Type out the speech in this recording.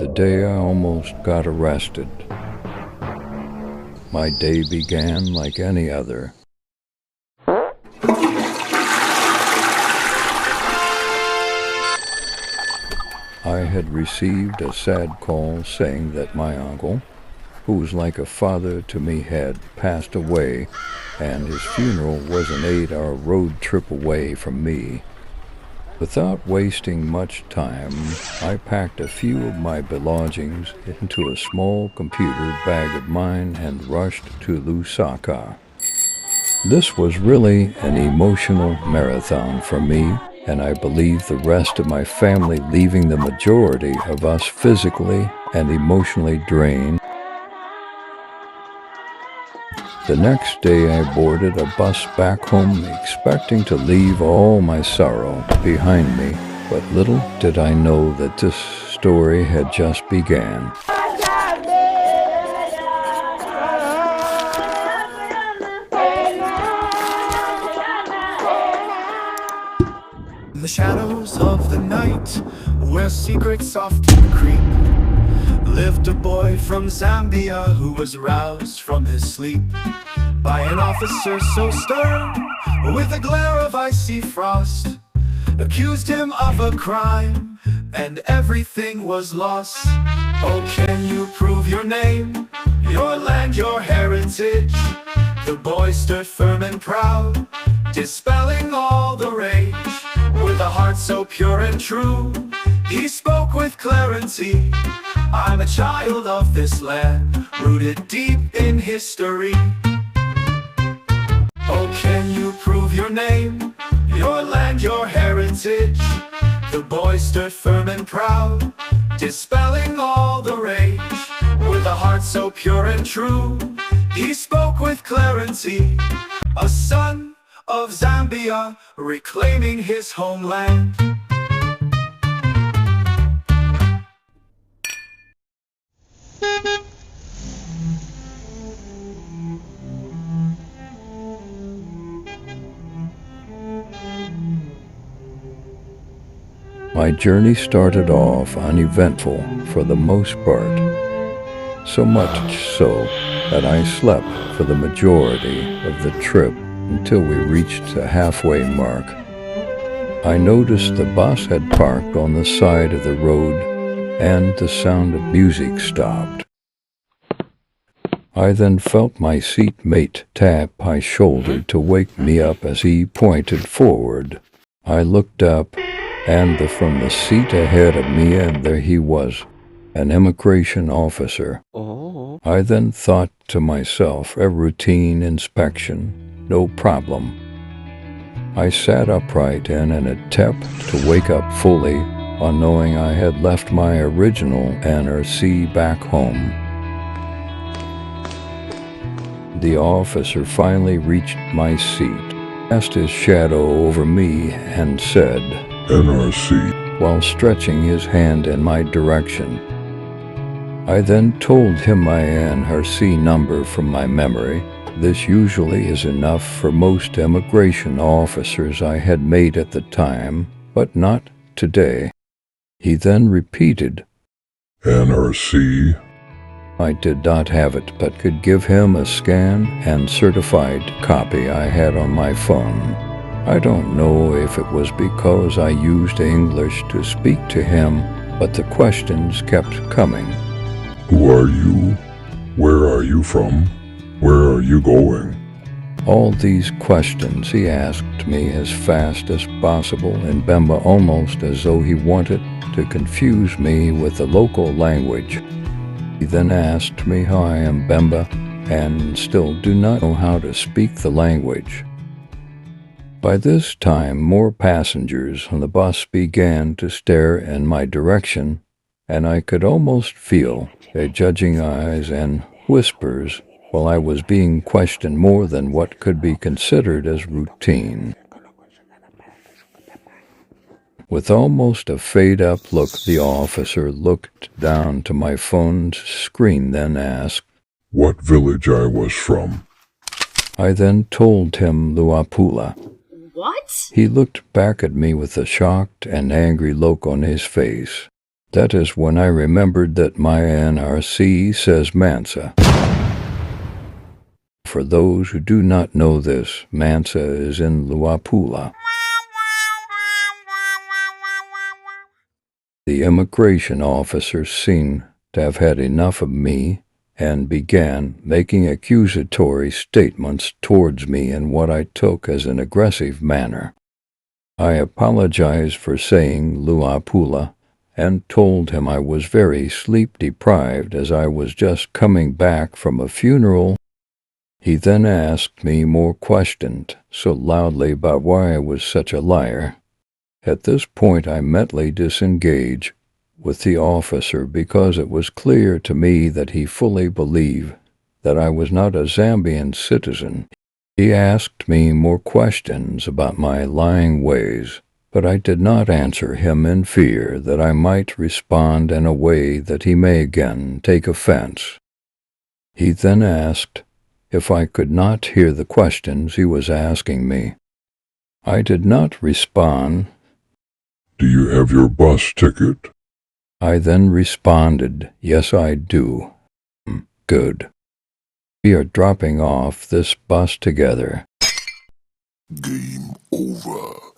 the day I almost got arrested. My day began like any other. I had received a sad call saying that my uncle, who was like a father to me, had passed away, and his funeral was an 8-hour road trip away from me. Without wasting much time, I packed a few of my belongings into a small computer bag of mine and rushed to Lusaka. This was really an emotional marathon for me, and I believe the rest of my family, leaving the majority of us physically and emotionally drained. The next day I boarded a bus back home, expecting to leave all my sorrow behind me, but little did I know that this story had just began. In the shadows of the night, where secrets often creep, lived a boy from Zambia who was roused from his sleep by an officer so stern, with a glare of icy frost, accused him of a crime, and everything was lost. Oh, can you prove your name, your land, your heritage? The boy stood firm and proud, dispelling all the rage. With a heart so pure and true, he spoke with clarity. I'm a child of this land, rooted deep in history. Oh, can you prove your name, your land, your heritage? The boy stood firm and proud, dispelling all the rage. With a heart so pure and true, he spoke with clarity. A son of Zambia, reclaiming his homeland. My journey started off uneventful for the most part, so much so that I slept for the majority of the trip until we reached the halfway mark. I noticed the bus had parked on the side of the road and the sound of music stopped. I then felt my seatmate tap my shoulder to wake me up as he pointed forward. I looked up, and from the seat ahead of me, and there he was, an immigration officer. I then thought to myself, a routine inspection, no problem. I sat upright in an attempt to wake up fully on knowing I had left my original NRC back home. The officer finally reached my seat, cast his shadow over me, and said, NRC, while stretching his hand in my direction. I then told him my NRC number from my memory. This usually is enough for most immigration officers I had made at the time, but not today. He then repeated, NRC. I did not have it, but could give him a scan and certified copy I had on my phone. I don't know if it was because I used English to speak to him, but the questions kept coming. Who are you? Where are you from? Where are you going? All these questions he asked me as fast as possible in Bemba, almost as though he wanted to confuse me with the local language. He then asked me how I am Bemba and still do not know how to speak the language. By this time, more passengers on the bus began to stare in my direction, and I could almost feel their judging eyes and whispers while I was being questioned more than what could be considered as routine. With almost a fade-up look, the officer looked down to my phone's screen, then asked what village I was from. I then told him Luapula. What? He looked back at me with a shocked and angry look on his face. That is when I remembered that my NRC says Mansa. For those who do not know this, Mansa is in Luapula. The immigration officer seemed to have had enough of me and began making accusatory statements towards me in what I took as an aggressive manner. I apologized for saying Luapula and told him I was very sleep-deprived as I was just coming back from a funeral. He then asked me more questions so loudly about why I was such a liar. At this point I mentally disengaged with the officer because it was clear to me that he fully believed that I was not a Zambian citizen. He asked me more questions about my lying ways, but I did not answer him in fear that I might respond in a way that he may again take offense. He then asked if I could not hear the questions he was asking me. I did not respond. Do you have your bus ticket? I then responded, yes, I do. Good. We are dropping off this bus together. Game over.